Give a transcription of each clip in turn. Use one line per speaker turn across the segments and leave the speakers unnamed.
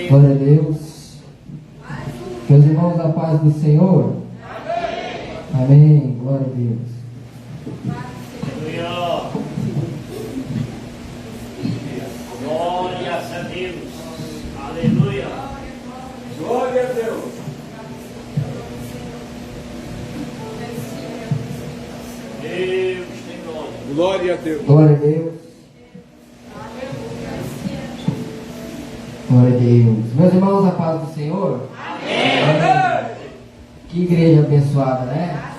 Glória a Deus. Meus irmãos, a paz do Senhor. Amém. Glória a Deus.
Glórias a Deus. Aleluia. Glória a Deus. Deus tem glória. Glória a Deus.
Glória a Deus. Glória a Deus. Meus irmãos, a paz do Senhor. Amém. Que igreja abençoada, né?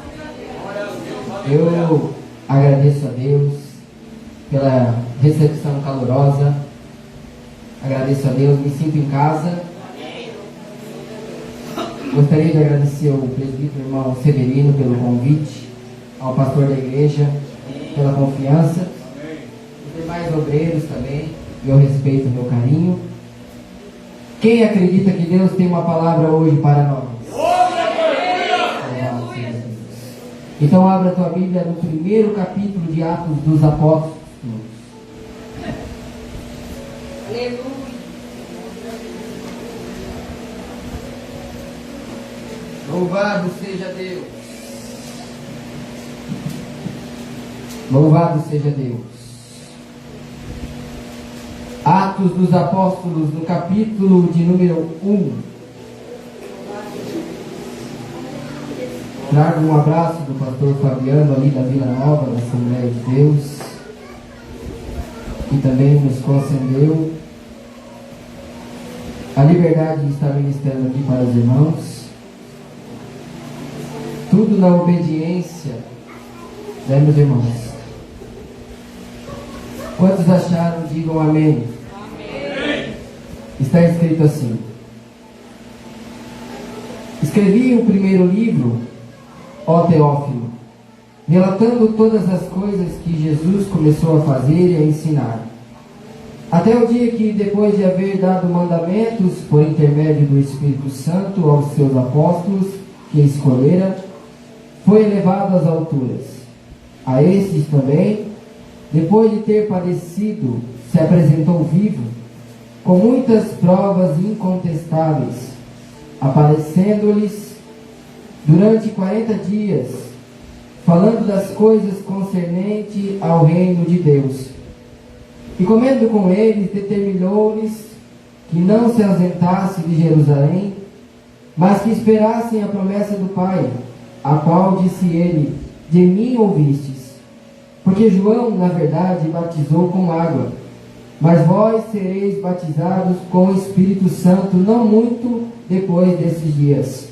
Eu agradeço a Deus pela recepção calorosa. Agradeço a Deus, me sinto em casa. Gostaria de agradecer ao presbítero irmão Severino pelo convite, ao pastor da igreja pela confiança, os demais obreiros também, meu respeito e meu carinho. Quem acredita que Deus tem uma palavra hoje para nós? Então abra a tua Bíblia no primeiro capítulo de Atos dos Apóstolos.
Aleluia.
Louvado seja Deus. Louvado seja Deus. Atos dos Apóstolos, no capítulo de número 1. Trago um abraço do pastor Fabiano, ali da Vila Nova, da Assembleia de Deus, que também nos concedeu a liberdade de estar ministrando aqui para os irmãos. Tudo na obediência, né, meus irmãos? Quantos acharam? Digam amém.
Amém.
Está escrito assim: escrevi o primeiro livro, ó Teófilo, relatando todas as coisas que Jesus começou a fazer e a ensinar, até o dia que, depois de haver dado mandamentos por intermédio do Espírito Santo aos seus apóstolos que escolhera, foi elevado às alturas. A estes também, depois de ter padecido, se apresentou vivo, com muitas provas incontestáveis, aparecendo-lhes durante 40 dias, falando das coisas concernentes ao reino de Deus. E comendo com eles, determinou-lhes que não se ausentasse de Jerusalém, mas que esperassem a promessa do Pai, a qual disse ele: de mim ouvistes. Porque João, na verdade, batizou com água, mas vós sereis batizados com o Espírito Santo não muito depois desses dias.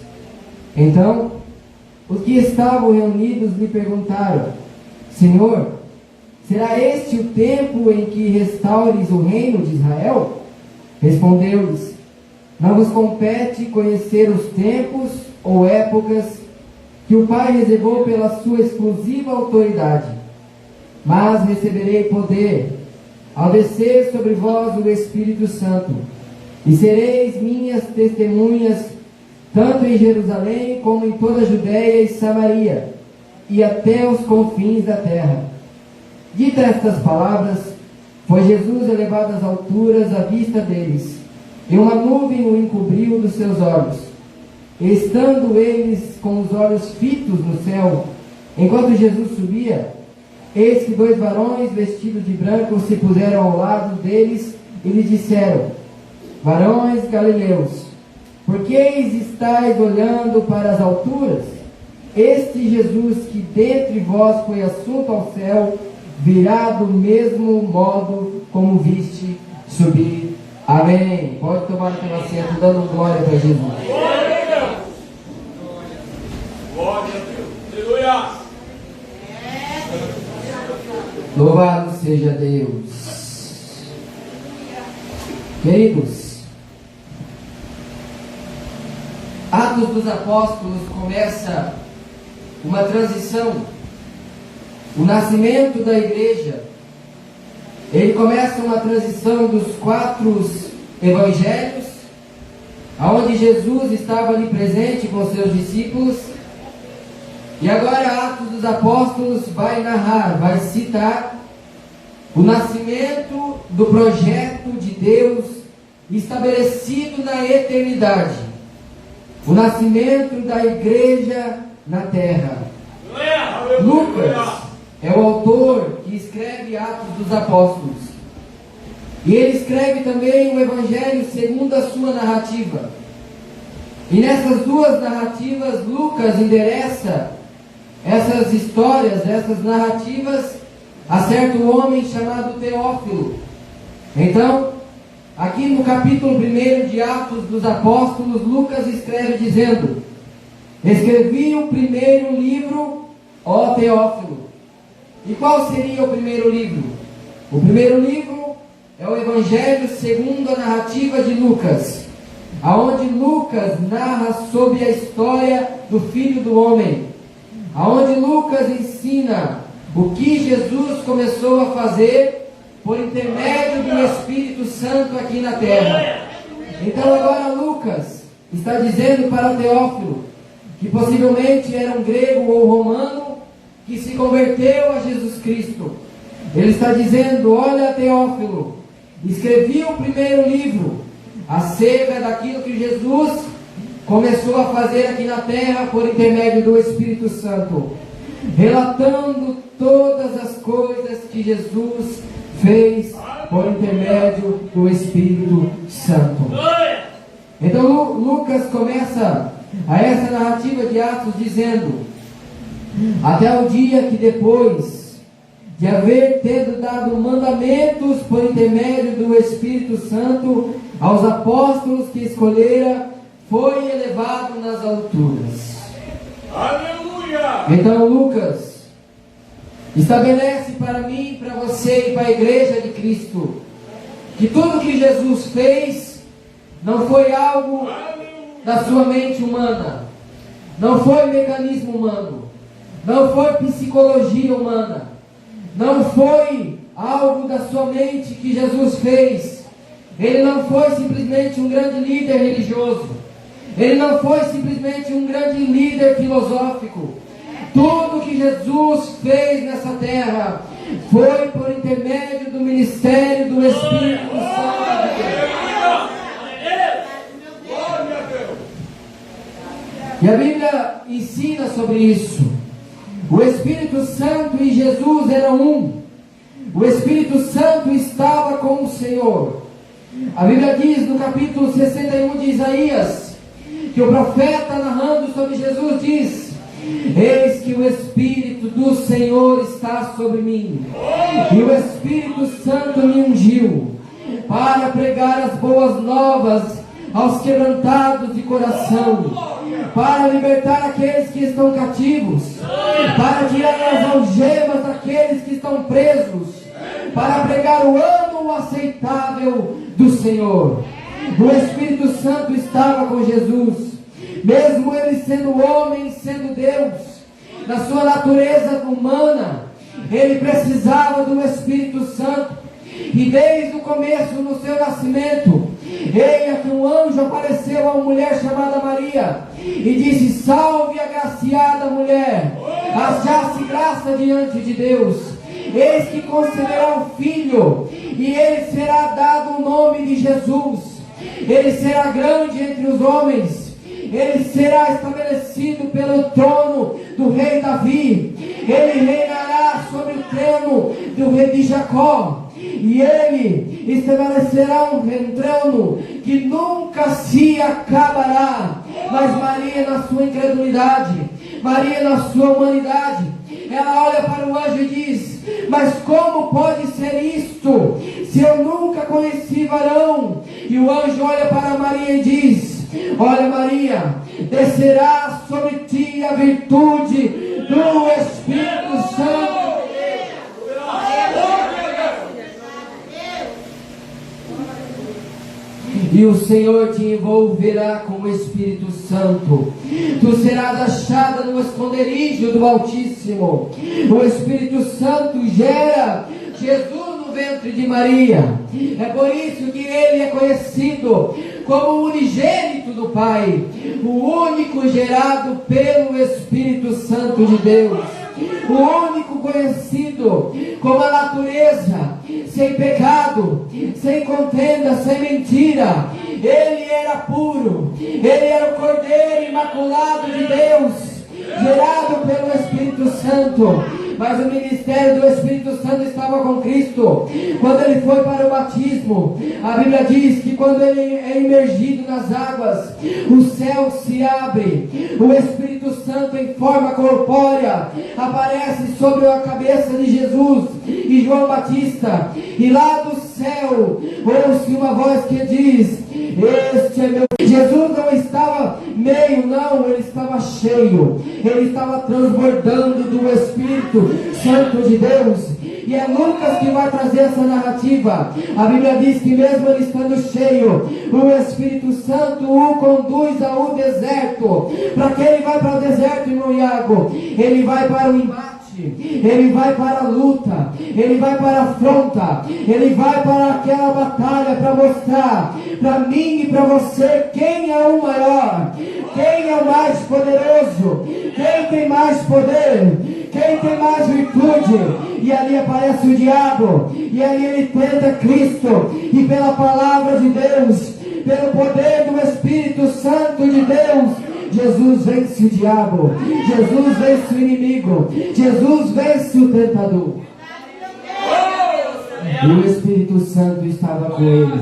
Então, os que estavam reunidos lhe perguntaram: Senhor, será este o tempo em que restaures o reino de Israel? Respondeu-lhes: não vos compete conhecer os tempos ou épocas que o Pai reservou pela sua exclusiva autoridade, mas receberei poder ao descer sobre vós o Espírito Santo, e sereis minhas testemunhas, tanto em Jerusalém como em toda a Judéia e Samaria, e até os confins da terra. Dita estas palavras, foi Jesus elevado às alturas à vista deles, e uma nuvem o encobriu dos seus olhos. E estando eles com os olhos fitos no céu, enquanto Jesus subia, eis que 2 varões vestidos de branco se puseram ao lado deles e lhes disseram: varões galileus, por que estáis olhando para as alturas? Este Jesus que dentre vós foi assunto ao céu, virá do mesmo modo como viste subir. Amém. Pode tomar o teu assento, dando glória para Jesus.
Glória a Deus. Glória a Deus. Aleluia.
Louvado seja Deus. Queridos, Atos dos Apóstolos começa uma transição, o nascimento da igreja. Ele começa uma transição dos 4 evangelhos, onde Jesus estava ali presente com seus discípulos, e agora Atos dos Apóstolos vai narrar, vai citar o nascimento do projeto de Deus estabelecido na eternidade. O nascimento da igreja na terra. Lucas é o autor que escreve Atos dos Apóstolos. E ele escreve também o Evangelho segundo a sua narrativa. E nessas duas narrativas, Lucas endereça essas histórias, essas narrativas, a certo homem chamado Teófilo. Então, aqui no capítulo 1 de Atos dos Apóstolos, Lucas escreve dizendo: escrevi o primeiro livro, ó Teófilo. E qual seria o primeiro livro? O primeiro livro é o Evangelho segundo a narrativa de Lucas, aonde Lucas narra sobre a história do Filho do Homem, aonde Lucas ensina o que Jesus começou a fazer por intermédio do Espírito Santo aqui na terra. Então agora Lucas está dizendo para Teófilo, que possivelmente era um grego ou romano, que se converteu a Jesus Cristo. Ele está dizendo: olha, Teófilo, escrevi o primeiro livro acerca daquilo que Jesus começou a fazer aqui na terra por intermédio do Espírito Santo, relatando todas as coisas que Jesus fez por intermédio do Espírito Santo. Então Lucas começa a essa narrativa de Atos dizendo: até o dia que depois de haver tido dado mandamentos por intermédio do Espírito Santo aos apóstolos que escolhera, foi elevado nas alturas.
Aleluia!
Então Lucas estabelece para mim, para você e para a igreja de Cristo, que tudo que Jesus fez não foi algo da sua mente humana, não foi mecanismo humano, não foi psicologia humana, não foi algo da sua mente que Jesus fez. Ele não foi simplesmente um grande líder religioso, ele não foi simplesmente um grande líder filosófico. Tudo que Jesus fez nessa terra foi por intermédio do ministério do Espírito Santo de Deus. E a Bíblia ensina sobre isso. O Espírito Santo e Jesus eram um. O Espírito Santo estava com o Senhor. A Bíblia diz no capítulo 61 de Isaías, que o profeta, narrando sobre Jesus, diz: eis que o Espírito do Senhor está sobre mim, e o Espírito Santo me ungiu para pregar as boas novas aos quebrantados de coração, para libertar aqueles que estão cativos, para tirar as algemas daqueles que estão presos, para pregar o ano aceitável do Senhor. O Espírito Santo estava com Jesus, mesmo ele sendo homem, sendo Deus, na sua natureza humana, ele precisava do Espírito Santo. E desde o começo, no seu nascimento, eia que um anjo apareceu a uma mulher chamada Maria e disse: salve, agraciada mulher, achaste graça diante de Deus, eis que conceberá um filho, e ele será dado o nome de Jesus. Ele será grande entre os homens, ele será estabelecido pelo trono do rei Davi, ele reinará sobre o trono do rei de Jacó, e ele estabelecerá um trono que nunca se acabará. Mas Maria, na sua incredulidade, Maria, na sua humanidade, ela olha para o anjo e diz: mas como pode ser isto, se eu nunca conheci varão? E o anjo olha para Maria e diz: olha, Maria, descerá sobre ti a virtude do Espírito Santo. E o Senhor te envolverá com o Espírito Santo. Tu serás achada no esconderijo do Altíssimo. O Espírito Santo gera Jesus no ventre de Maria. É por isso que ele é conhecido como o unigênito do Pai, o único gerado pelo Espírito Santo de Deus. o único conhecido como a natureza, sem pecado, sem contenda, sem mentira. Ele era puro, ele era o Cordeiro imaculado de Deus, gerado pelo Espírito Santo. Mas o ministério do Espírito Santo estava com Cristo. Quando ele foi para o batismo, a Bíblia diz que quando ele é imergido nas águas, o céu se abre, o Espírito Santo em forma corpórea aparece sobre a cabeça de Jesus e João Batista, e lá do céu ouve-se uma voz que diz: este é meu. Jesus não estava meio, não, ele estava cheio, ele estava transbordando do Espírito Santo de Deus. E é Lucas que vai trazer essa narrativa. A Bíblia diz que mesmo ele estando cheio, o Espírito Santo o conduz ao deserto. Para que ele vai para o deserto, irmão Iago? Ele vai para o embate, ele vai para a luta, ele vai para a afronta, ele vai para aquela batalha para mostrar para mim e para você quem é o maior, quem é o mais poderoso, quem tem mais poder, quem tem mais virtude. E ali aparece o diabo, e ali ele tenta Cristo, e pela palavra de Deus, pelo poder do Espírito Santo de Deus, Jesus vence o diabo, Jesus vence o inimigo, Jesus vence o tentador. E o Espírito Santo estava com ele.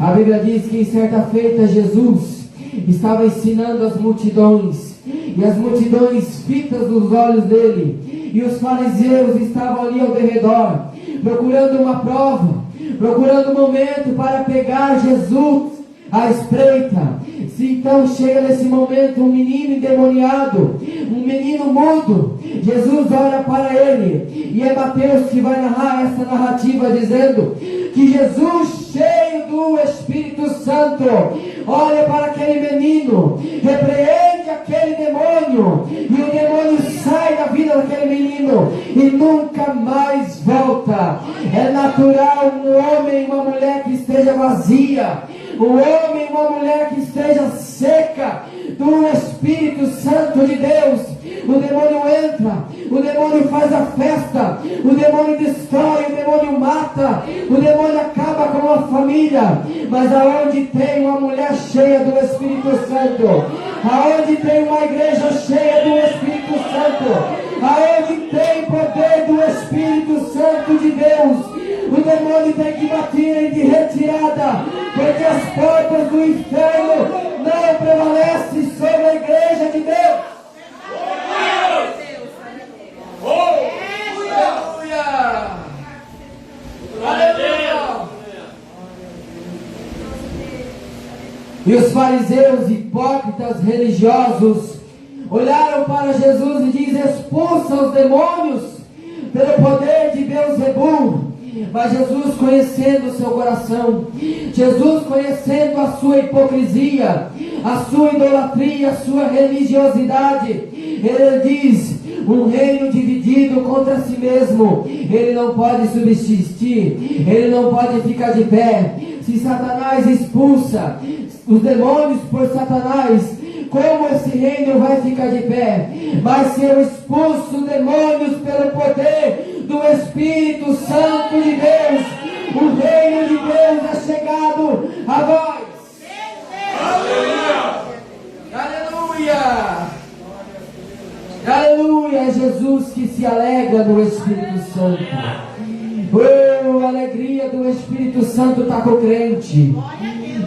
A Bíblia diz que em certa feita Jesus estava ensinando as multidões, e as multidões fitas nos olhos dele, e os fariseus estavam ali ao redor, procurando uma prova, procurando um momento para pegar Jesus à espreita. Se então chega nesse momento um menino endemoniado, um menino mudo, Jesus olha para ele, e é Mateus que vai narrar essa narrativa dizendo que Jesus, cheio do Espírito Santo, olha para aquele menino, repreende aquele demônio, e o demônio sai da vida daquele menino e nunca mais volta. É natural um homem e uma mulher que esteja vazia, um homem e uma mulher que esteja seca do Espírito Santo de Deus. O demônio entra, o demônio faz a festa, o demônio destrói, o demônio mata, o demônio acaba com a família. Mas aonde tem uma mulher cheia do Espírito Santo, aonde tem uma igreja cheia do Espírito Santo, aonde tem poder do Espírito Santo de Deus, o demônio tem que bater de retirada, porque as portas do inferno não prevalecem sobre a igreja de Deus. Aleluia! Aleluia! E os fariseus hipócritas religiosos olharam para Jesus e dizem: expulsa os demônios pelo poder de Beelzebul. Mas Jesus, conhecendo o seu coração, Jesus conhecendo a sua hipocrisia, a sua idolatria, a sua religiosidade, ele diz: um reino dividido contra si mesmo, ele não pode subsistir, ele não pode ficar de pé. Se Satanás expulsa os demônios por Satanás, como esse reino vai ficar de pé? Mas se eu expulso demônios pelo poder do Espírito Santo de Deus, o reino de Deus é chegado a vós. Aleluia! Aleluia! Aleluia! É Jesus que se alegra no Espírito Santo. Oh, a alegria do Espírito Santo está com o crente.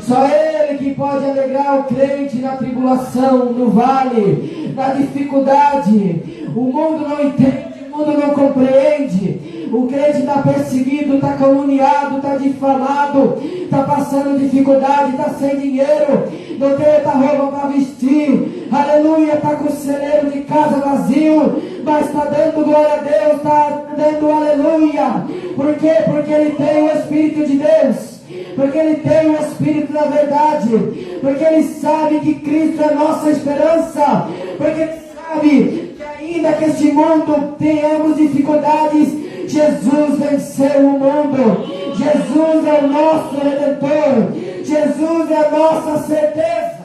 Só Ele que pode alegrar o crente na tribulação, no vale, na dificuldade. O mundo não entende, o mundo não compreende. O crente está perseguido, está caluniado, está difamado, está passando dificuldade, está sem dinheiro, não tem outra roupa para vestir. Aleluia, está com o celeiro de casa vazio, mas está dando glória a Deus, está dando aleluia. Por quê? Porque ele tem o Espírito de Deus, porque ele tem o Espírito da verdade, porque ele sabe que Cristo é nossa esperança, porque ele sabe que ainda que este mundo tenhamos dificuldades, Jesus venceu o mundo. Jesus é o nosso Redentor, Jesus é a nossa certeza.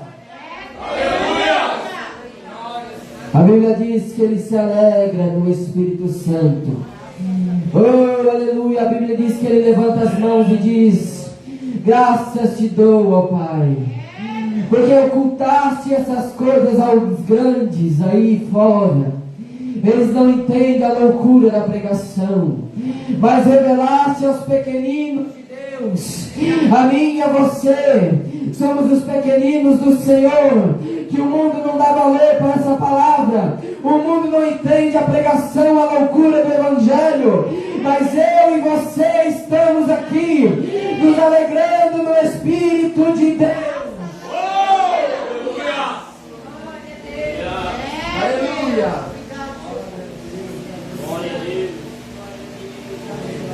Aleluia! A Bíblia diz que ele se alegra no Espírito Santo. Oh, aleluia. A Bíblia diz que ele levanta as mãos e diz: graças te dou, ó Pai, porque ocultaste essas coisas aos grandes aí fora. Eles não entendem a loucura da pregação, mas revelaste aos pequeninos de Deus. A mim e a você somos os pequeninos do Senhor, que o mundo não dá valor para essa palavra. O mundo não entende a pregação, a loucura do Evangelho, mas eu e você estamos aqui nos alegrando no Espírito de Deus. Aleluia.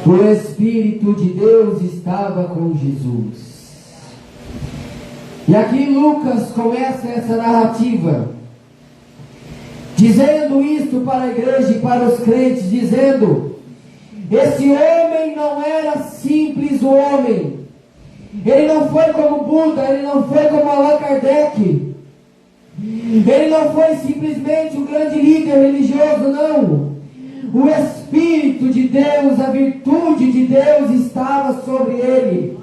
O Espírito de Deus estava com Jesus. E aqui Lucas começa essa narrativa, dizendo isto para a igreja e para os crentes, dizendo: esse homem não era simples homem. Ele não foi como Buda, ele não foi como Allan Kardec. Ele não foi simplesmente um grande líder religioso, não. O Espírito de Deus, a virtude de Deus estava sobre ele.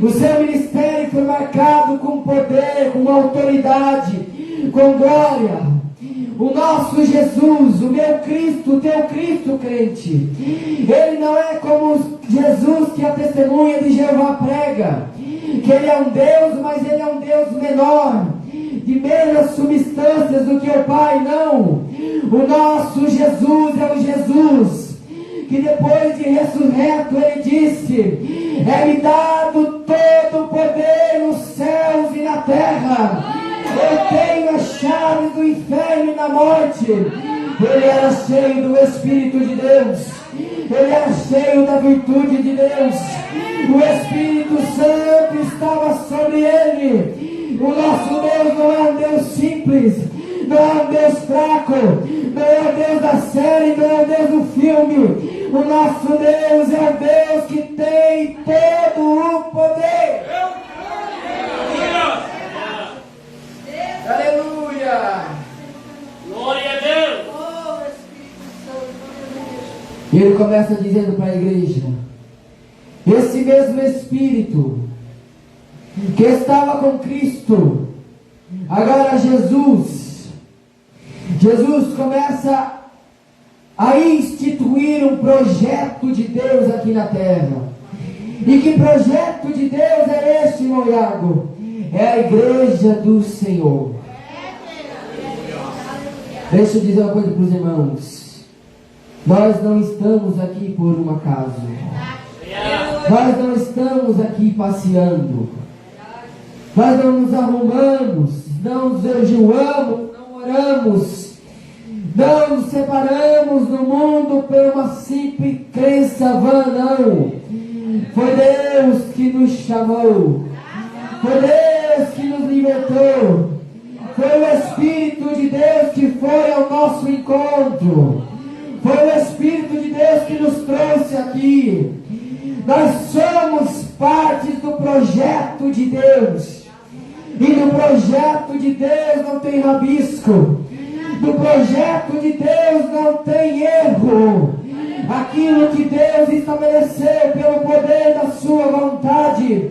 O seu ministério foi marcado com poder, com autoridade, com glória. O nosso Jesus, o meu Cristo, o teu Cristo, crente, ele não é como Jesus que a testemunha de Jeová prega, que ele é um Deus, mas ele é um Deus menor, de menos substâncias do que o Pai. Não. O nosso Jesus é o Jesus que depois de ressurreto ele disse: é-me dado todo o poder nos céus e na terra. Eu tenho as chaves do inferno e da morte. Ele era cheio do Espírito de Deus. Ele era cheio da virtude de Deus. O Espírito Santo estava sobre ele. O nosso Deus não é um Deus simples, não é um Deus fraco, não é o Deus da série, não é o Deus do filme. O nosso Deus é o Deus que tem todo o poder. Aleluia!
Glória a Deus!
E ele começa dizendo para a igreja: esse mesmo Espírito que estava com Cristo, agora Jesus começa a instituir um projeto de Deus aqui na terra. E que projeto de Deus é este, irmão Iago? É a igreja do Senhor. Deixa eu dizer uma coisa para os irmãos: nós não estamos aqui por um acaso. Nós não estamos aqui passeando. Nós não nos arrumamos, não nos jejuamos, não oramos, não nos separamos do mundo por uma simples crença vã, não. Foi Deus que nos chamou. Foi Deus que nos libertou. Foi o Espírito de Deus que foi ao nosso encontro. Foi o Espírito de Deus que nos trouxe aqui. Nós somos partes do projeto de Deus. E no projeto de Deus não tem rabisco. No projeto de Deus não tem erro. Aquilo que Deus estabeleceu pelo poder da sua vontade,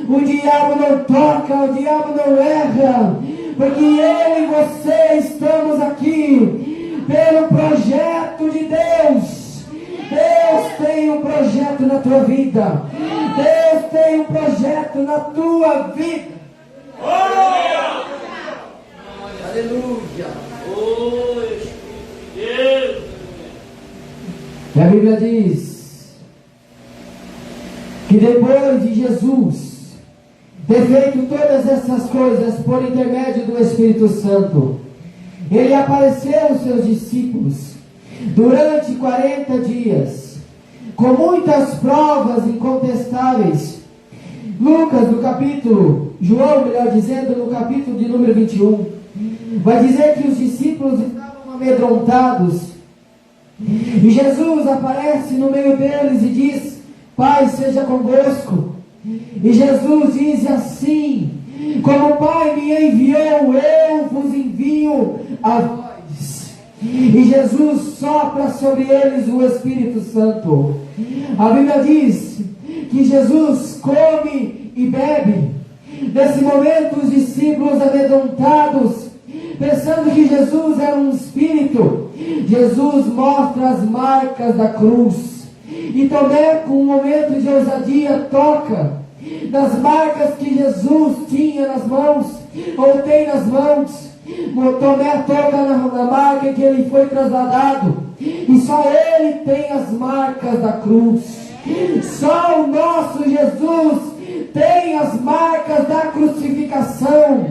o diabo não toca, o diabo não erra, porque eu e você estamos aqui pelo projeto de Deus. Deus tem um projeto na tua vida. Deus tem um projeto na tua vida.
Aleluia!
Aleluia!
Oh, Espírito de Deus!
E a Bíblia diz que depois de Jesus ter feito todas essas coisas por intermédio do Espírito Santo, ele apareceu aos seus discípulos durante 40 dias, com muitas provas incontestáveis. Lucas, no capítulo, João, melhor dizendo, no capítulo de número 21, vai dizer que os discípulos estavam amedrontados. E Jesus aparece no meio deles e diz: Pai seja convosco. E Jesus diz assim: como o Pai me enviou, eu vos envio a vós. E Jesus sopra sobre eles o Espírito Santo. A Bíblia diz que Jesus come e bebe. Nesse momento os discípulos amedrontados, pensando que Jesus era um Espírito, Jesus mostra as marcas da cruz. E Tomé, com um momento de ousadia, toca nas marcas que Jesus tinha nas mãos, ou tem nas mãos. Tomé toca na marca que ele foi trasladado, e só ele tem as marcas da cruz. Só o nosso Jesus tem as marcas da crucificação.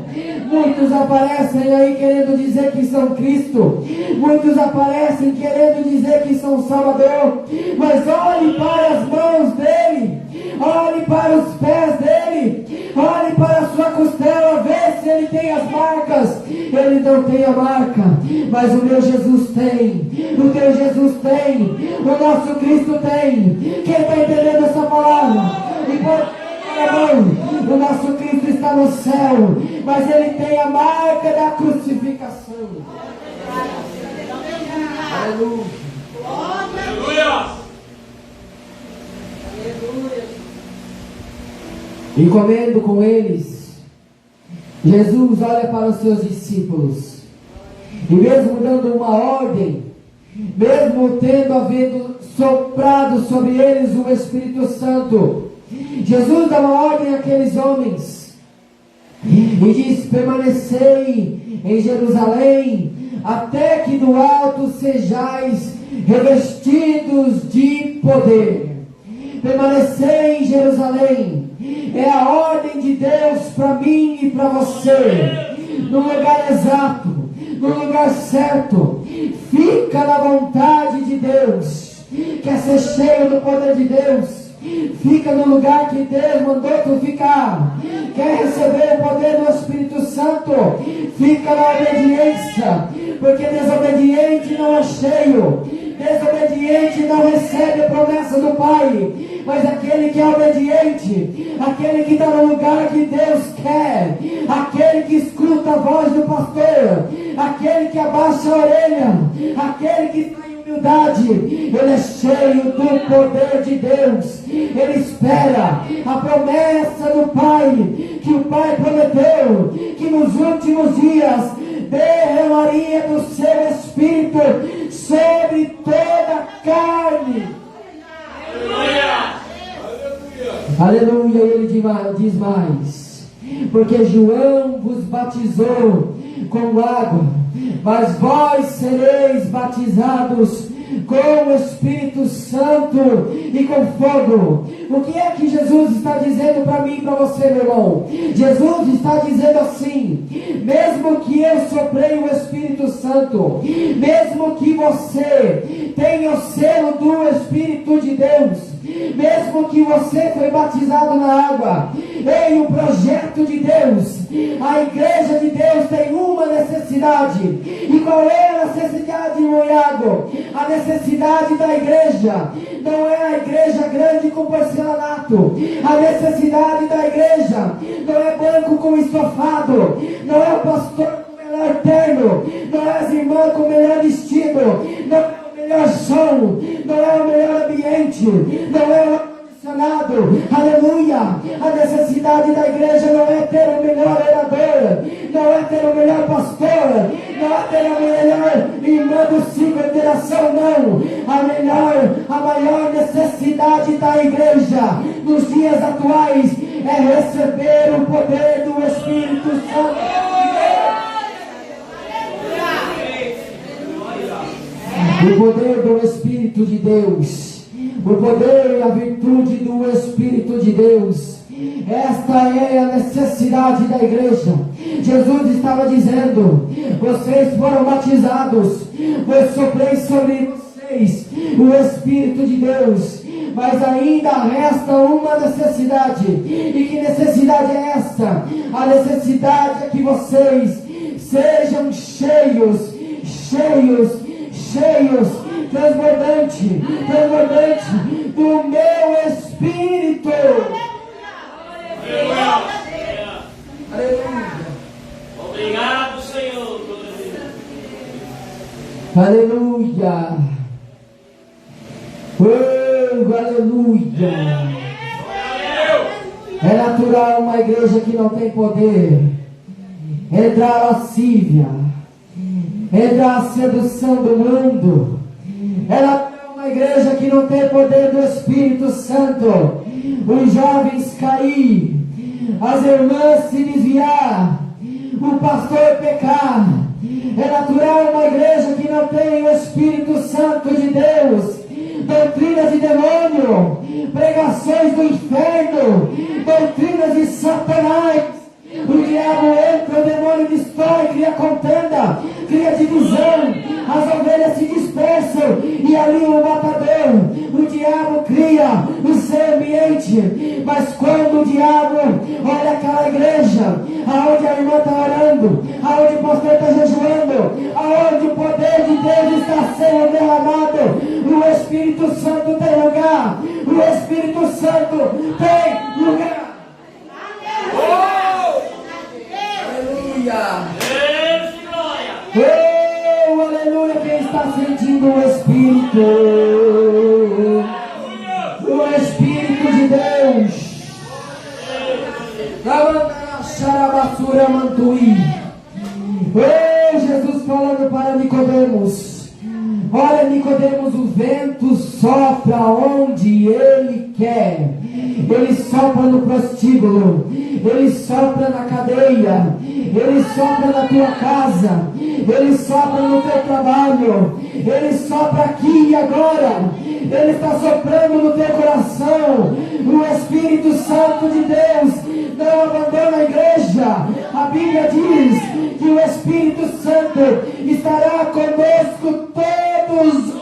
Muitos aparecem aí querendo dizer que são Cristo, muitos aparecem querendo dizer que são Salvador, mas olhe para as mãos dele, olhe para os pés dele, olhe para a sua costela, vê se ele tem as marcas. Ele não tem a marca, mas o meu Jesus tem, o teu Jesus tem, o nosso Cristo tem. Quem está entendendo essa palavra? E o nosso Cristo está no céu, mas ele tem a marca da crucificação. Aleluia.
Aleluia.
E comendo com eles, Jesus olha para os seus discípulos, e mesmo dando uma ordem, mesmo havendo soprado sobre eles o Espírito Santo, Jesus dá uma ordem àqueles homens e diz: permanecei em Jerusalém até que do alto sejais revestidos de poder. Permanecei em Jerusalém é a ordem de Deus para mim e para você, no lugar exato, no lugar certo. Fica na vontade de Deus. Quer ser cheio do poder de Deus? Fica no lugar que Deus mandou tu ficar. Quer receber o poder do Espírito Santo? Fica na obediência, porque desobediente não é cheio, desobediente não recebe a promessa do Pai. Mas aquele que é obediente, aquele que está no lugar que Deus quer, aquele que escuta a voz do pastor, aquele que abaixa a orelha, aquele que está em humildade, ele é cheio do poder de Deus. Ele espera a promessa do Pai, que o Pai prometeu, que nos últimos dias derramaria do seu Espírito sobre toda a carne. Aleluia. E ele diz mais: porque João vos batizou com água, mas vós sereis batizados com o Espírito Santo e com fogo. O que é que Jesus está dizendo para mim e para você, meu irmão? Jesus está dizendo assim: mesmo que eu soprei o Espírito Santo, mesmo que você tenha o selo do Espírito de Deus, mesmo que você foi batizado na água, em o projeto de Deus, a igreja de Deus tem uma necessidade. E qual é a necessidade, meu Iago? A necessidade da igreja não é a igreja grande com porcelanato. A necessidade da igreja não é banco com estofado, não é o pastor com melhor terno, não é as irmãs com melhor vestido, não é o melhor som, não é o melhor ambiente, não é o ar-condicionado. Aleluia. A necessidade da igreja não é ter o melhor orador, não é ter o melhor pastor, não é ter a melhor irmã do ciclo de geração, não. A maior necessidade da igreja nos dias atuais é receber o poder do Espírito Santo. O poder do Espírito de Deus, o poder e a virtude do Espírito de Deus. Esta é a necessidade da igreja. Jesus estava dizendo: vocês foram batizados, eu soprei sobre vocês o Espírito de Deus, mas ainda resta uma necessidade. E que necessidade é esta? A necessidade é que vocês sejam cheios, transbordante do meu Espírito.
Aleluia. Obrigado, Senhor.
Aleluia. Oh, aleluia. É natural uma igreja que não tem poder entrar a lascívia, entrar a sedução do mundo. É natural uma igreja que não tem poder do Espírito Santo, os jovens cair, as irmãs se desviar, o pastor pecar. É natural uma igreja que não tem o Espírito Santo de Deus, doutrinas de demônio, pregações do inferno, doutrinas de Satanás. O diabo entra, o demônio destrói, cria contenda, cria divisão, as ovelhas se dispersam e ali o matador, o diabo cria o seu ambiente. Mas quando o diabo olha aquela igreja, aonde a irmã está orando, aonde o pastor está jejuando, aonde o poder de Deus está sendo derramado, o Espírito Santo tem lugar, o Espírito Santo tem lugar. Oh, aleluia, quem está sentindo o Espírito de Deus. Oh, Jesus falando para Nicodemos. Olha, Nicodemos, o vento sopra onde ele quer. Ele sopra no prostíbulo, ele sopra na cadeia, ele sopra na tua casa, ele sopra no teu trabalho, ele sopra aqui e agora, ele está soprando no teu coração. O Espírito Santo de Deus não abandona a igreja. A Bíblia diz que o Espírito Santo estará conosco todos os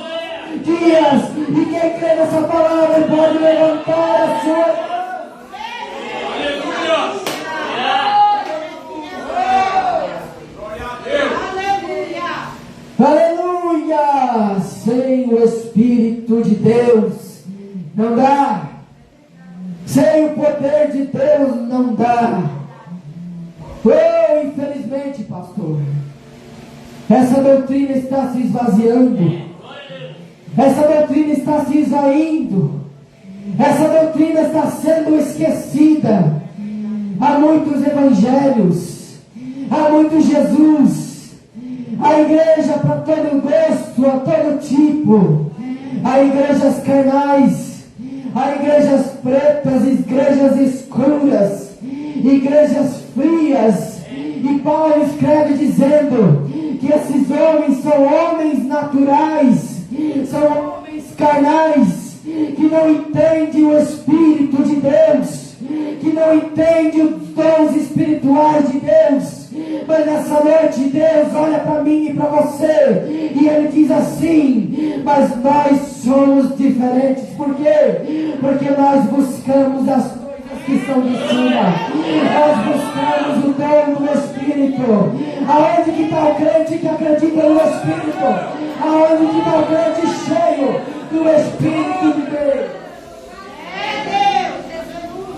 dias, e quem crê nessa palavra pode levantar a sua mão. Aleluia! Sem o Espírito de Deus não dá. Sem o poder de Deus não dá. Oh, infelizmente, pastor, essa doutrina está se esvaziando. Essa doutrina está se esvaindo. Essa doutrina está sendo esquecida. Há muitos evangelhos, há muito Jesus, há igreja para todo gosto, a todo tipo. Há igrejas carnais, há igrejas pretas, igrejas escuras, igrejas frias. E Paulo escreve dizendo que esses homens são homens naturais, são homens carnais, que não entendem o Espírito de Deus, que não entendem os dons espirituais de Deus. Mas nessa noite Deus olha para mim e para você, e Ele diz assim: mas nós somos diferentes. Por quê? Porque nós buscamos as coisas que são de cima, nós buscamos o dom do Espírito. Aonde que está o crente que acredita no Espírito? Aonde que está o crente cheio do Espírito de Deus?
É Deus,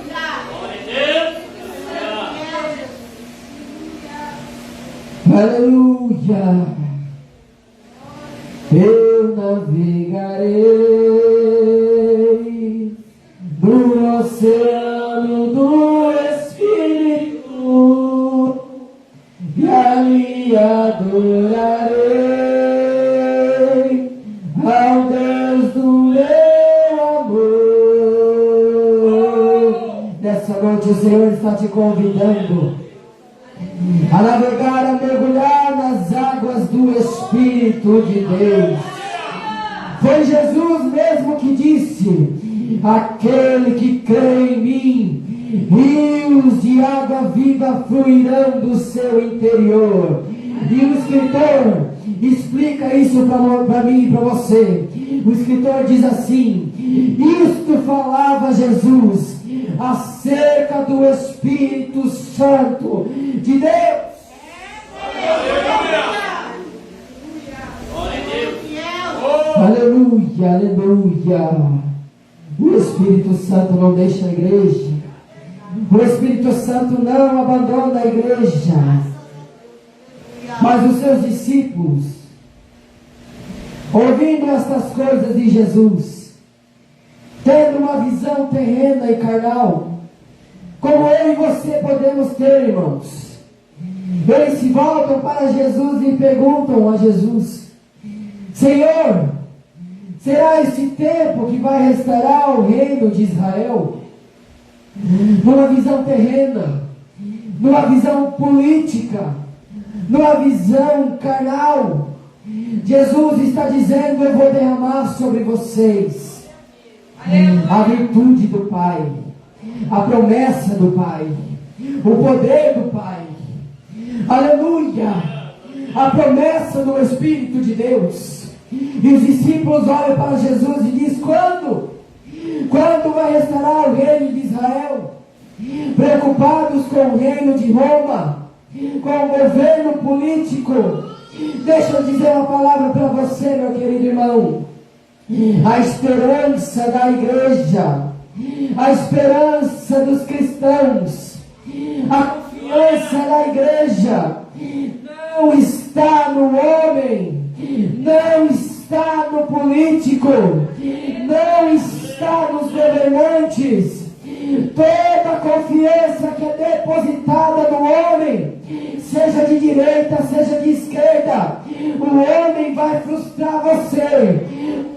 aleluia.
Aleluia. Eu navegarei no oceano do Espírito e ali adorarei ao Deus do meu amor. Nessa noite o Senhor está te convidando a navegar, a mergulhar nas águas do Espírito de Deus. Foi Jesus mesmo que disse: aquele que crê em mim, rios de água viva fluirão do seu interior. E o escritor explica isso para mim e para você. O escritor diz assim: isto falava Jesus acerca do Espírito Santo de Deus. Aleluia, aleluia. O Espírito Santo não deixa a igreja. O Espírito Santo não abandona a igreja. Mas os seus discípulos ouvindo estas coisas de Jesus, tendo uma visão terrena e carnal, como eu e você podemos ter, irmãos. Eles se voltam para Jesus e perguntam a Jesus: Senhor, será este tempo que vai restaurar o reino de Israel? Numa visão terrena, numa visão política, numa visão carnal, Jesus está dizendo: eu vou derramar sobre vocês a virtude do Pai, a promessa do Pai, o poder do Pai, aleluia, a promessa do Espírito de Deus. E os discípulos olham para Jesus e dizem: quando? Quando vai restaurar o reino de Israel? Preocupados com o reino de Roma, com o governo político. Deixa eu dizer uma palavra para você, meu querido irmão. A esperança da igreja, a esperança dos cristãos, a confiança da igreja não está no homem, não está no político, não está nos governantes. Toda a confiança que é depositada no homem, seja de direita, seja de esquerda, o homem vai frustrar você,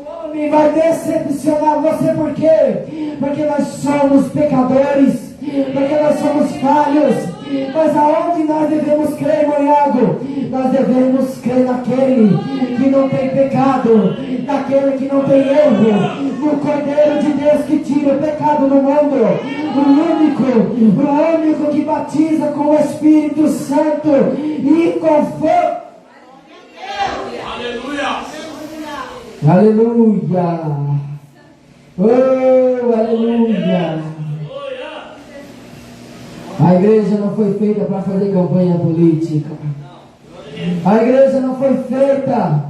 o homem vai decepcionar você. Por quê? Porque nós somos pecadores, porque nós somos falhos. Mas aonde nós devemos crer, Moniago? Nós devemos crer naquele que não tem pecado, naquele que não tem erro, no Cordeiro de Deus que tira o pecado do mundo, o único que batiza com o Espírito Santo e com fogo.
Aleluia!
Aleluia! Oh, aleluia! A igreja não foi feita para fazer campanha política. A igreja não foi feita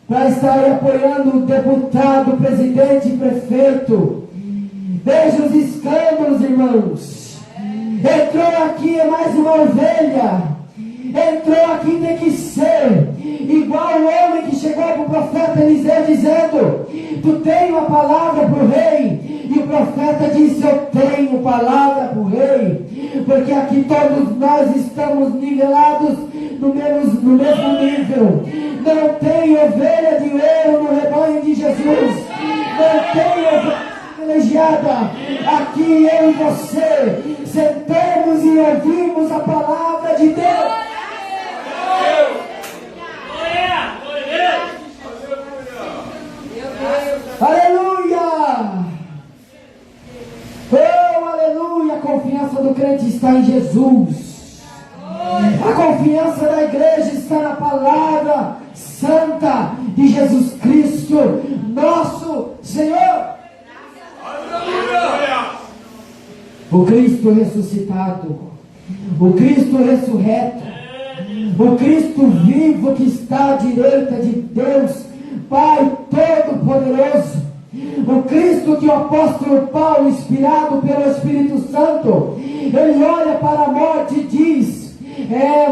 para estar apoiando o deputado, presidente e prefeito. Veja os escândalos, irmãos. Entrou aqui, é mais uma ovelha. Entrou aqui, tem que ser igual o homem que chegou para o profeta Eliseu dizendo: tu tem uma palavra para o rei? E o profeta disse: eu tenho palavra para o rei, porque aqui todos nós estamos nivelados no mesmo nível. Não tem ovelha de ouro no rebanho de Jesus, não tem ovelha privilegiada. Aqui eu e você sentamos e ouvimos a palavra de Deus. Aleluia! Oh, aleluia! A confiança do crente está em Jesus. A confiança da igreja está na palavra santa de Jesus Cristo, nosso Senhor. O Cristo ressuscitado, o Cristo ressurreto, o Cristo vivo que está à direita de Deus Pai Todo-Poderoso, o Cristo que o apóstolo Paulo, inspirado pelo Espírito Santo, ele olha para a morte e diz: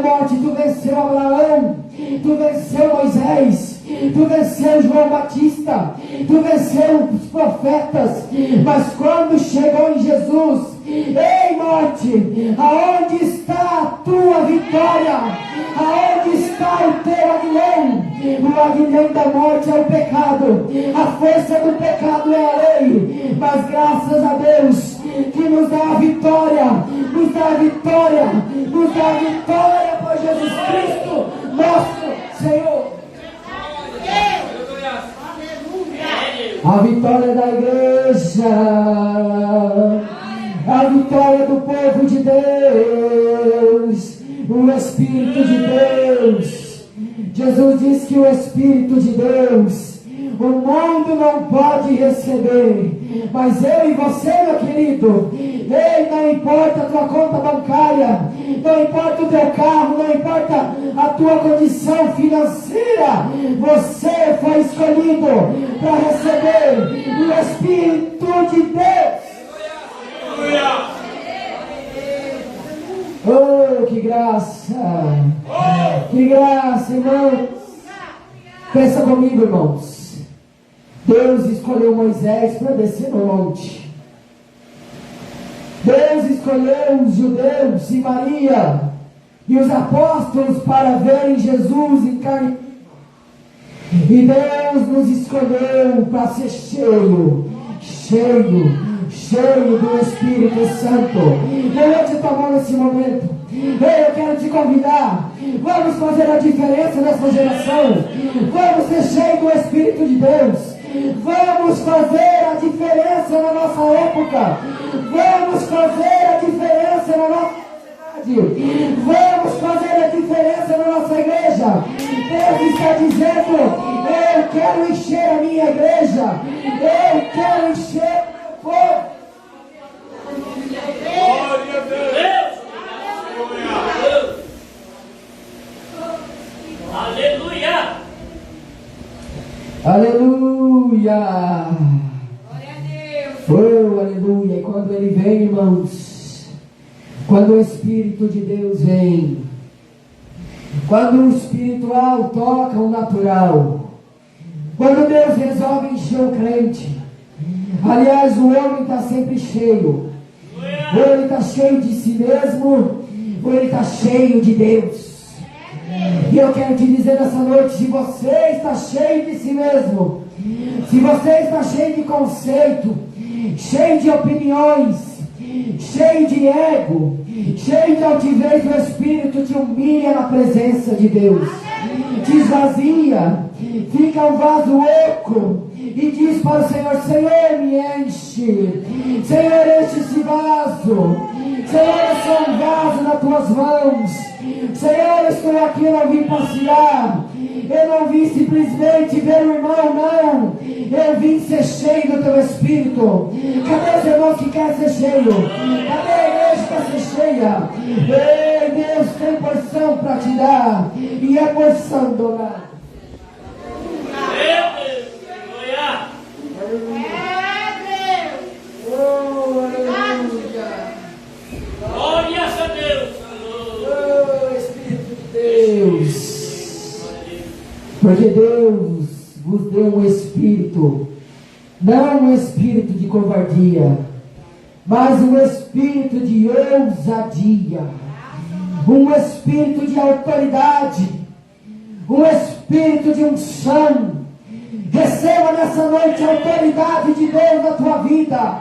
morte, tu venceu Abraão, tu venceu Moisés, tu venceu João Batista, tu venceu os profetas, mas quando chegou em Jesus, ei morte, aonde está a tua vitória? Aonde está o teu aguilhão? O aguilhão da morte é o pecado, a força do pecado é a lei, mas graças a Deus que nos dá a vitória, nos dá a vitória, nos dá a vitória por Jesus Cristo, nosso Senhor. A vitória da igreja, a vitória do povo de Deus, o Espírito de Deus. Jesus diz que o Espírito de Deus, o mundo não pode receber, mas eu e você, meu querido, ei, não importa a tua conta bancária, não importa o teu carro, não importa a tua condição financeira, você foi escolhido para receber o Espírito de Deus. Oh, que graça! Que graça, irmãos! Pensa comigo, irmãos. Deus escolheu Moisés para descer no monte. Deus escolheu os judeus e Maria e os apóstolos para verem Jesus em carne. E Deus nos escolheu para ser cheio do Espírito Santo. Levante a tua mão nesse momento. Eu quero te convidar. Vamos fazer a diferença nessa geração. Vamos ser cheios do Espírito de Deus. Vamos fazer a diferença na nossa época. Vamos fazer a diferença na nossa sociedade. Vamos fazer a diferença na nossa igreja. Deus está dizendo: eu quero encher a minha igreja. Eu quero encher o meu povo.
Glória a Deus. Aleluia.
Aleluia.
Glória a Deus.
Oh, aleluia. E quando ele vem, irmãos, quando o Espírito de Deus vem, quando o espiritual toca o natural, quando Deus resolve encher o crente, aliás, o homem está sempre cheio. Ou ele está cheio de si mesmo, ou ele está cheio de Deus. E eu quero te dizer nessa noite: se você está cheio de si mesmo, se você está cheio de conceito, cheio de opiniões, cheio de ego, cheio de altivez, o Espírito te humilha na presença de Deus, te esvazia, fica um vaso oco e diz para o Senhor: Senhor, me enche, Senhor, enche esse vaso, Senhor, eu sou um vaso nas tuas mãos. Senhor, eu estou aqui, eu não vim passear, eu não vim simplesmente ver o irmão, não, eu vim ser cheio do teu Espírito. Cadê os irmãos que querem ser cheios? Cadê a igreja que quer ser cheia? Ei, Deus tem porção para te dar, e é porção dobrada. Oh, aleluia.
Glória a Deus.
Oh, Espírito de Deus. Porque Deus vos deu um espírito, não um espírito de covardia, mas um espírito de ousadia, um espírito de autoridade, um espírito de unção. Receba nessa noite a autoridade de Deus na tua vida.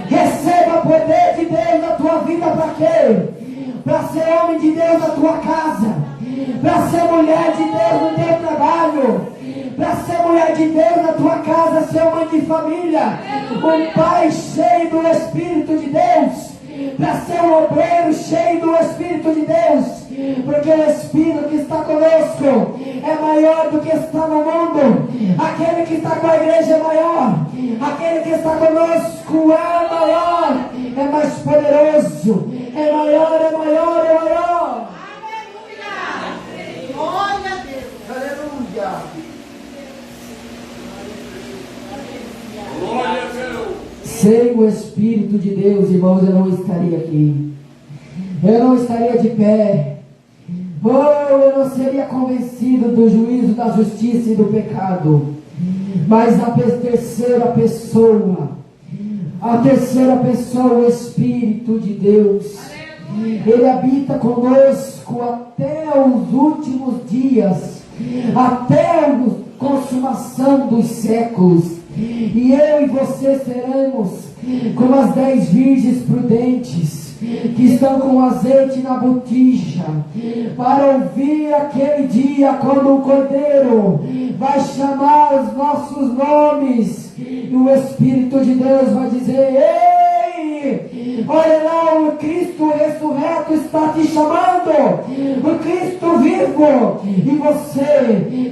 Receba o poder de Deus na tua vida. Para quê? Para ser homem de Deus na tua casa, para ser mulher de Deus no teu trabalho, para ser mulher de Deus na tua casa, ser mãe de família, um pai cheio do Espírito de Deus, para ser um obreiro cheio do Espírito de Deus. Porque o Espírito que está conosco é maior do que está no mundo. Aquele que está com a igreja é maior. Aquele que está conosco é maior, é mais poderoso, é maior, é maior, é maior.
Aleluia. Glória a Deus.
Aleluia.
Glória a Deus.
Sem o Espírito de Deus, irmãos, eu não estaria aqui. Eu não estaria de pé. Eu não seria convencido do juízo, da justiça e do pecado. Mas a terceira pessoa, o Espírito de Deus, Ele habita conosco até os últimos dias, até a consumação dos séculos. E eu e você seremos como as 10 virgens prudentes que estão com azeite na botija, para ouvir aquele dia quando o Cordeiro vai chamar os nossos nomes, e o Espírito de Deus vai dizer: ei, olha lá, o Cristo ressurreto está te chamando, o Cristo vivo, e você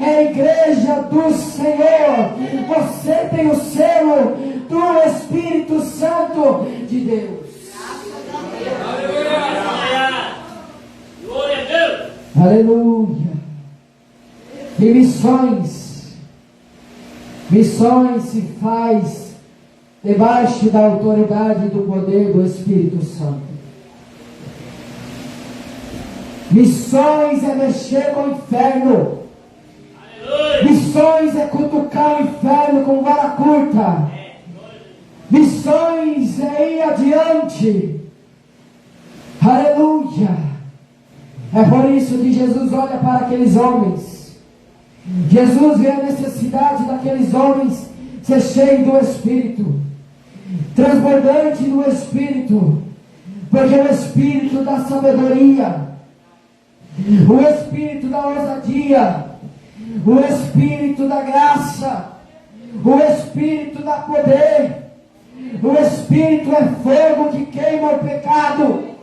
é a igreja do Senhor, você tem o selo do Espírito Santo de Deus.
Glória a Deus.
Aleluia. E missões se faz debaixo da autoridade e do poder do Espírito Santo. Missões é mexer com o inferno.
Aleluia.
Missões é cutucar o inferno com vara curta. Missões é ir adiante. Aleluia. É por isso que Jesus olha para aqueles homens. Jesus vê a necessidade daqueles homens ser cheios do Espírito, transbordante do Espírito, porque o Espírito da sabedoria, o Espírito da ousadia, o Espírito da graça, o Espírito da poder, o Espírito é fogo que queima o pecado,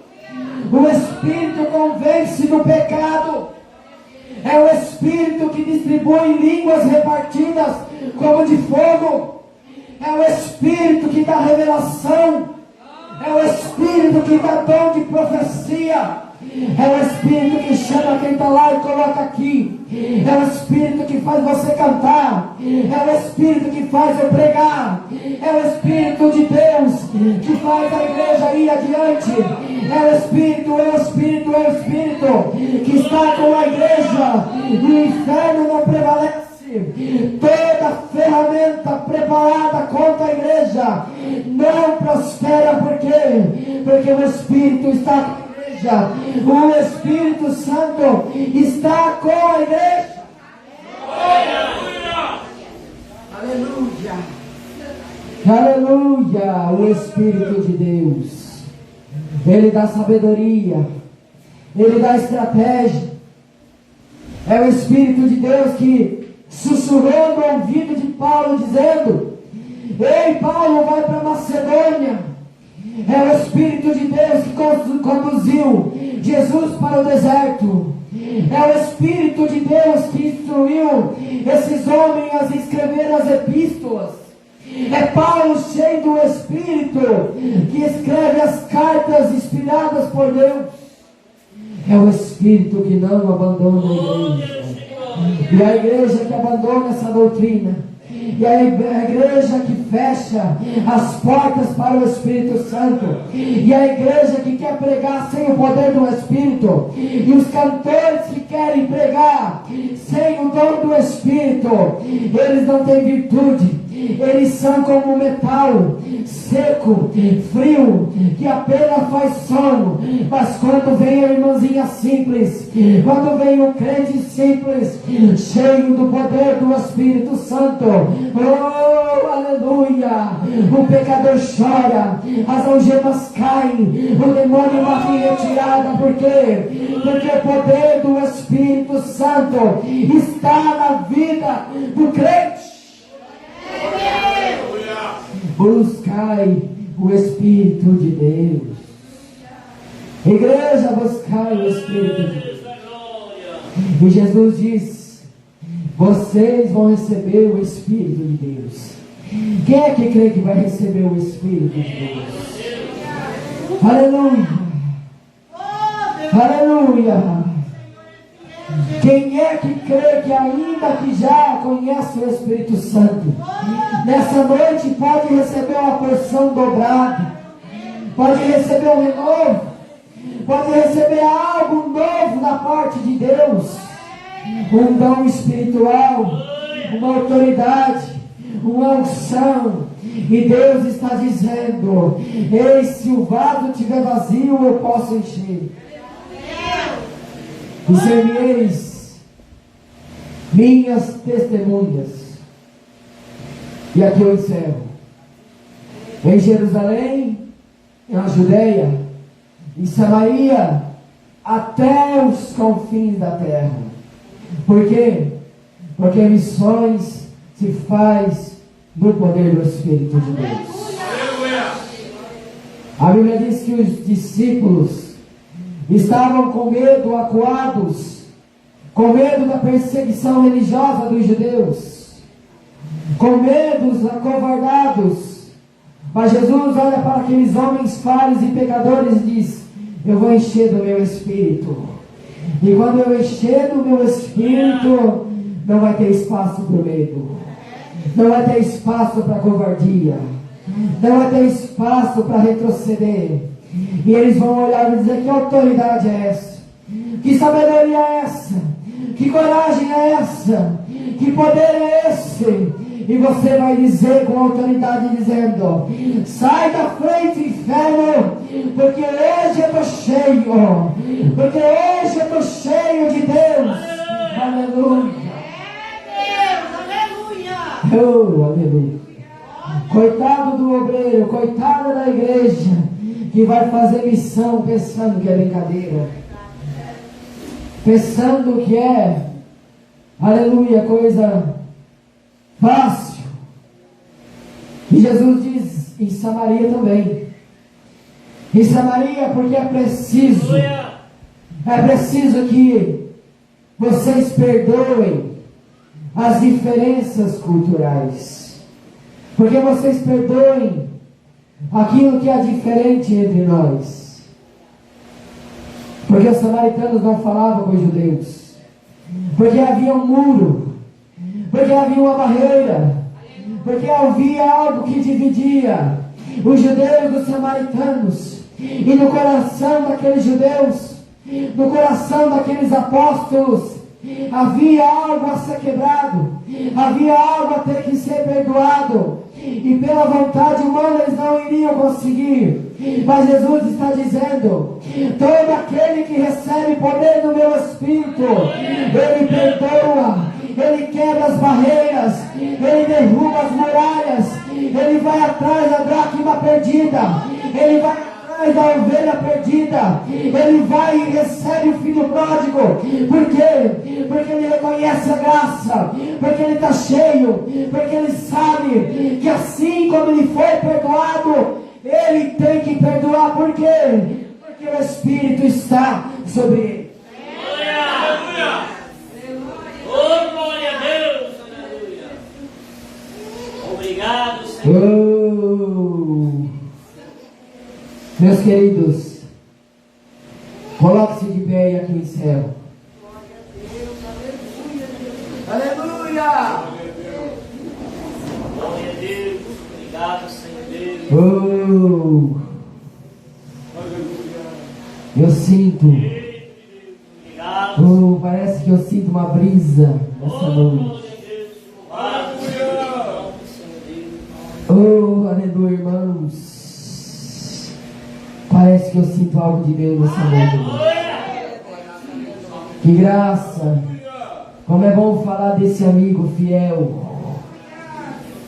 o Espírito convence do pecado, é o Espírito que distribui línguas repartidas como de fogo, é o Espírito que dá revelação, é o Espírito que dá dom de profecia, é o Espírito que chama quem está lá e coloca aqui, é o Espírito que faz você cantar, é o Espírito que faz eu pregar, é o Espírito de Deus que faz a igreja ir adiante, é o Espírito, é o Espírito, é o Espírito que está com a igreja e o inferno não prevalece. Toda ferramenta preparada contra a igreja não prospera. Por quê? Porque o Espírito está com a igreja, o Espírito Santo está com a igreja. Aleluia, aleluia. O Espírito de Deus, Ele dá sabedoria, Ele dá estratégia. É o Espírito de Deus que sussurrou no ouvido de Paulo, dizendo: ei, Paulo, vai para Macedônia. É o Espírito de Deus que conduziu Jesus para o deserto. É o Espírito de Deus que instruiu esses homens a escrever as epístolas. É Paulo, cheio do Espírito, que escreve as cartas inspiradas por Deus. É o Espírito que não abandona a igreja. E a igreja que abandona essa doutrina, e a igreja que fecha as portas para o Espírito Santo, e a igreja que quer pregar sem o poder do Espírito, e os cantores que querem pregar sem o dom do Espírito, eles não têm virtude. Eles são como metal seco, frio, que apenas faz sono. Mas quando vem a irmãzinha simples, quando vem o crente simples, cheio do poder do Espírito Santo, oh, aleluia, o pecador chora, as algemas caem, o demônio bate em retirada. Por quê? Porque o poder do Espírito Santo está na vida do crente. Buscai o Espírito de Deus. Igreja, buscai o Espírito de Deus. E Jesus diz: vocês vão receber o Espírito de Deus. Quem é que crê que vai receber o Espírito de Deus? Aleluia, aleluia. Quem é que crê que ainda que já conhece o Espírito Santo, nessa noite pode receber uma porção dobrada, pode receber um renovo, pode receber algo novo da parte de Deus, um dom espiritual, uma autoridade, uma unção. E Deus está dizendo: ei, se o vaso estiver vazio, eu posso encher. E sereis minhas testemunhas. E aqui eu encerro. Em Jerusalém, na Judeia, em Samaria, até os confins da terra. Por quê? Porque missões se faz no poder do Espírito de Deus. A Bíblia diz que os discípulos estavam com medo, acuados, com medo da perseguição religiosa dos judeus, com medo, acovardados. Mas Jesus olha para aqueles homens falhos e pecadores e diz: eu vou encher do meu Espírito. E quando eu encher do meu Espírito, não vai ter espaço para o medo, não vai ter espaço para a covardia, não vai ter espaço para retroceder. E eles vão olhar e dizer: que autoridade é essa? Que sabedoria é essa? Que coragem é essa? Que poder é esse? E você vai dizer com autoridade, dizendo: sai da frente, inferno, porque hoje eu estou cheio, porque hoje eu estou cheio de Deus. Aleluia. Oh, aleluia. Coitado do obreiro, coitada da igreja, que vai fazer missão pensando que é brincadeira, pensando que é, aleluia, coisa fácil. E Jesus diz em Samaria também, em Samaria, porque é preciso que vocês perdoem as diferenças culturais, porque vocês perdoem aquilo que é diferente entre nós, porque os samaritanos não falavam com os judeus, porque havia um muro, porque havia uma barreira, porque havia algo que dividia os judeus dos samaritanos. E no coração daqueles judeus, no coração daqueles apóstolos, havia algo a ser quebrado, havia algo a ter que ser perdoado, e pela vontade humana eles não iriam conseguir. Mas Jesus está dizendo: todo aquele que recebe poder no meu Espírito, Ele perdoa, Ele quebra as barreiras, Ele derruba as muralhas, Ele vai atrás da dracma perdida, Ele vai atrás da ovelha perdida, Ele vai e recebe o filho pródigo. Por quê? Porque Ele reconhece a graça, porque Ele está cheio, porque Ele sabe que assim como Ele foi perdoado, Ele tem que perdoar. Por quê? Porque o Espírito está sobre Ele.
Aleluia! Oh, glória a Deus! Aleluia! Obrigado, Senhor.
Meus queridos, coloque-se de pé e aqui encerro. Aleluia!
Glória a Deus! Obrigado, Senhor Deus!
Eu sinto.
Obrigado!
Parece que eu sinto uma brisa nessa noite. Aleluia, irmãos. Parece que eu sinto algo de Deus nessa noite. Que graça! Como é bom falar desse amigo fiel.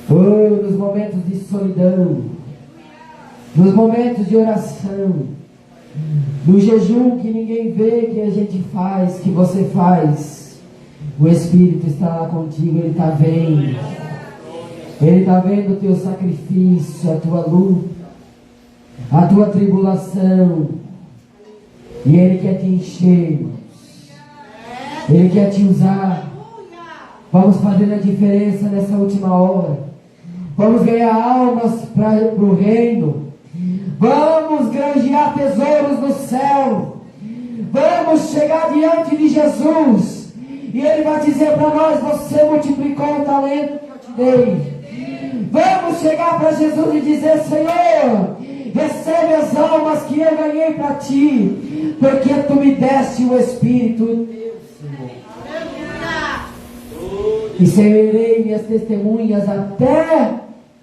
Nos momentos de solidão, nos momentos de oração, no jejum que ninguém vê, que a gente faz, que você faz. O Espírito está lá contigo, Ele está vendo. Ele está vendo o teu sacrifício, a tua luta, a tua tribulação. E Ele quer te encher. Ele quer te usar. Vamos fazer a diferença nessa última hora. Vamos ganhar almas para o reino. Vamos granjear tesouros no céu. Vamos chegar diante de Jesus. E Ele vai dizer para nós: você multiplicou o talento que eu te dei. Vamos chegar para Jesus e dizer: Senhor, recebe as almas que eu ganhei para ti, porque tu me deste o Espírito teu, Senhor. E serei minhas testemunhas até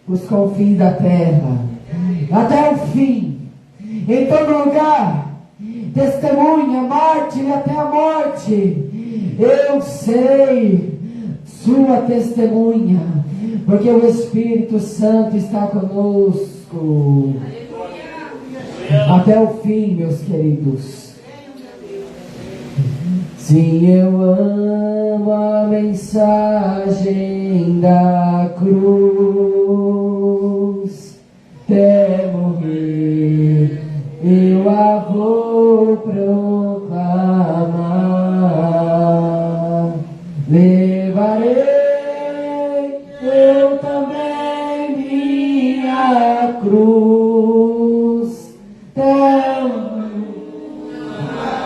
os confins da terra, até o fim, em todo lugar. Testemunha, mártir até a morte. Eu serei sua testemunha, porque o Espírito Santo está conosco. Até o fim, meus queridos. Sim, eu amo a mensagem da cruz. Até morrer eu a vou proclamar. Levarei eu também minha cruz,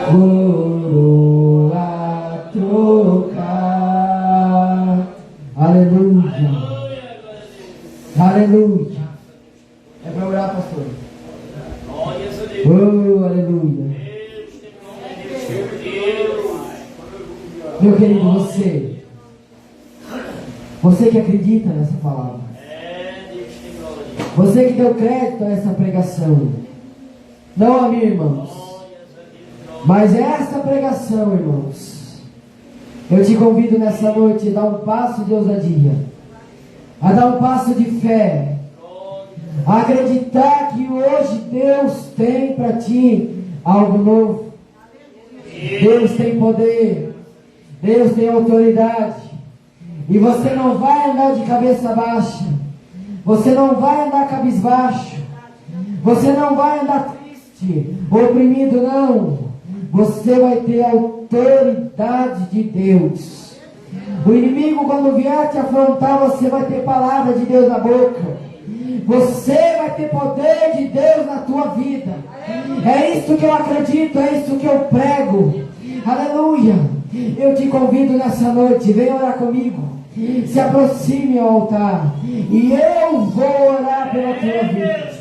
coroa trocar. Aleluia. Aleluia. É para orar, pastor.
Glórias a Deus.
Aleluia. Meu querido, você Você que acredita nessa palavra. Você que deu crédito a essa pregação. Não a mim, irmãos. Mas essa pregação, irmãos. Eu te convido nessa noite a dar um passo de ousadia. A dar um passo de fé. A acreditar que hoje Deus tem para ti algo novo. Deus tem poder. Deus tem autoridade. E você não vai andar de cabeça baixa. Você não vai andar cabisbaixo. Você não vai andar triste, oprimido, não. Você vai ter a autoridade de Deus. O inimigo, quando vier te afrontar, você vai ter palavra de Deus na boca. Você vai ter poder de Deus na tua vida. É isso que eu acredito, é isso que eu prego. Aleluia. Eu te convido nessa noite, venha orar comigo. Se aproxime ao altar e eu vou orar pela tua vida.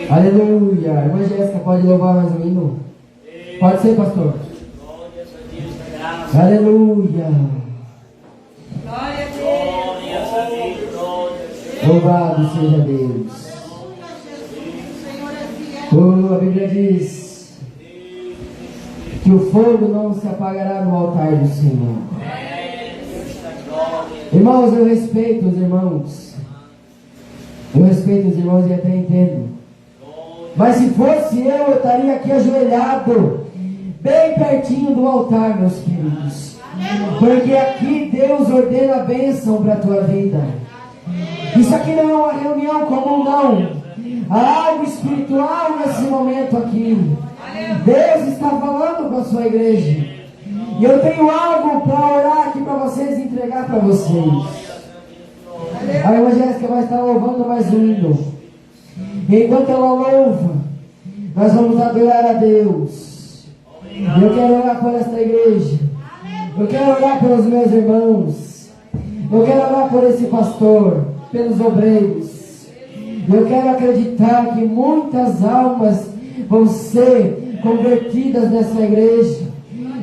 Aleluia. Irmã Jéssica, pode louvar mais um hino? Pode ser, pastor. Aleluia. Louvado seja Deus. A Bíblia diz que o fogo não se apagará no altar do Senhor. Irmãos, eu respeito os irmãos. Eu respeito os irmãos e até entendo. Mas se fosse eu estaria aqui ajoelhado, bem pertinho do altar, meus queridos. Porque aqui Deus ordena a bênção para a tua vida. Isso aqui não é uma reunião comum, não. Há algo espiritual nesse momento aqui. Deus está falando com a sua igreja. E eu tenho algo para orar aqui para vocês e entregar para vocês. A irmã Jéssica vai estar louvando mais um hino. E enquanto ela louva, nós vamos adorar a Deus. Eu quero orar por esta igreja. Eu quero orar pelos meus irmãos. Eu quero orar por esse pastor, pelos obreiros. Eu quero acreditar que muitas almas vão ser convertidas nessa igreja.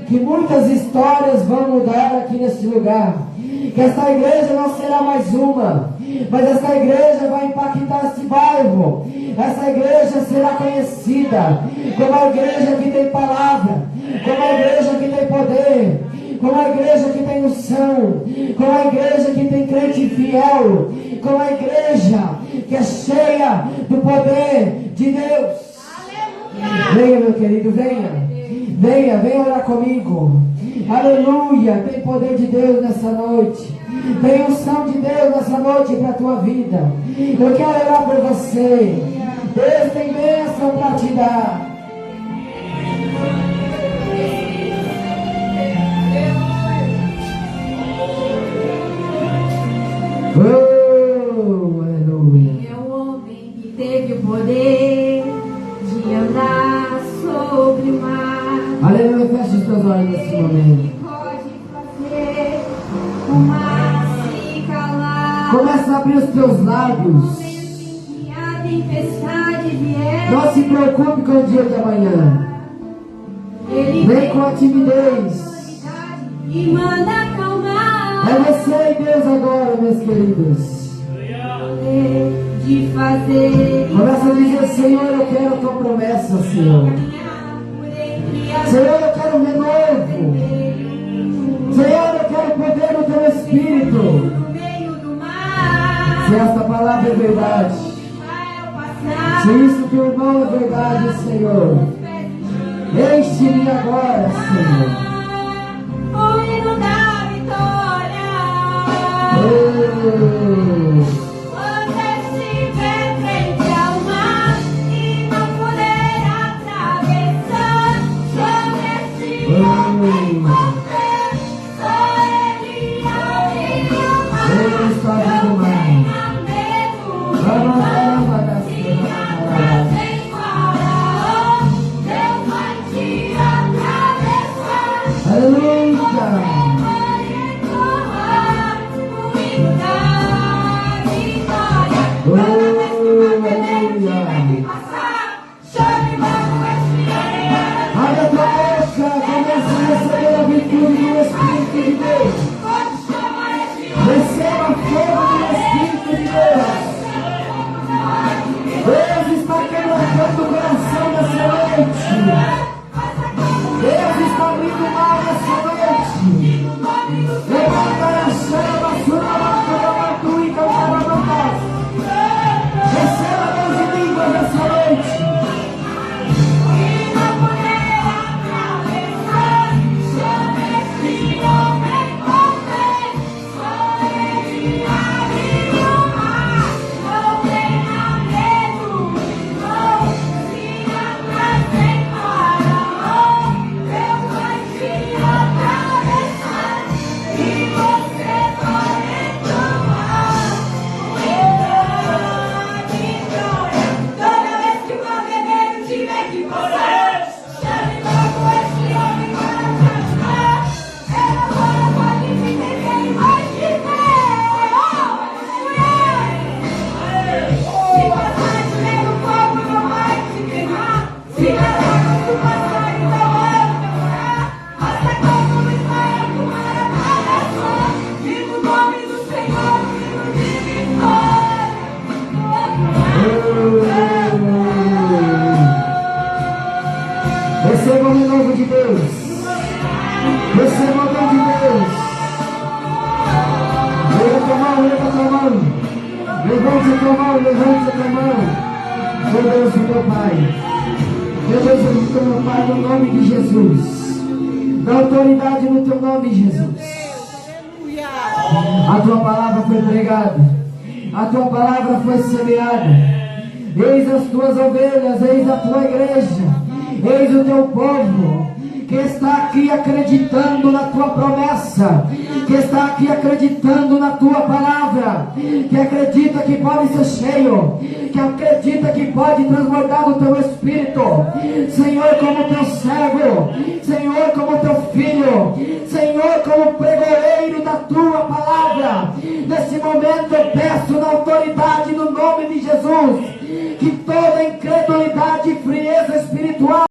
Que muitas histórias vão mudar aqui nesse lugar. Que essa igreja não será mais uma, mas essa igreja vai impactar esse bairro. Essa igreja será conhecida como a igreja que tem palavra, como a igreja que tem poder, como a igreja que tem unção, como a igreja que tem crente fiel, como a igreja que é cheia do poder de Deus. Aleluia. Venha, meu querido, venha. Venha orar comigo. Aleluia. Tem poder de Deus nessa noite. Tem unção de Deus nessa noite para a tua vida. Eu quero orar por você. Deus tem bênção para te dar. Oh, aleluia.
É o homem que teve o poder de andar sobre o mar.
Aleluia, fecha os teus olhos nesse momento.
Pode fazer o mar se calar.
Começa a abrir os teus lábios.
Que a tempestade vier.
Não se preocupe com o dia de amanhã.
Ele
Vem com a timidez.
e manda acalmar.
É você e Deus agora, meus queridos.
De fazer.
Começa a dizer: Senhor, eu quero a tua promessa, Senhor. Senhor, eu quero renovo. Senhor, eu quero poder no teu Espírito. Se esta palavra é verdade, se isso teu irmão é verdade, Senhor, enche-me agora, Senhor.
O hino da vitória. Você estiver frente ao mar e não puder atravessar, sobre este homem você, só ele abriu o mar.
Ele está vindo mais. Vamos lá,
Sem Faraó, Deus vai te atravessar.
aleluia.
O hino da
levante a tua mão. Meu Deus, meu Pai. Meu Deus, eu clamo, meu Pai, no nome de Jesus. Dá autoridade no teu nome, Jesus. A tua palavra foi pregada. A tua palavra foi semeada. Eis as tuas ovelhas, eis a tua igreja, eis o teu povo, que está aqui acreditando na tua promessa, que está aqui acreditando na tua palavra, que acredita que pode ser cheio, que acredita que pode transbordar do teu Espírito, Senhor, como teu servo, Senhor, como teu filho, Senhor, como pregoeiro da tua palavra. Nesse momento eu peço na autoridade, no nome de Jesus, que toda incredulidade e frieza espiritual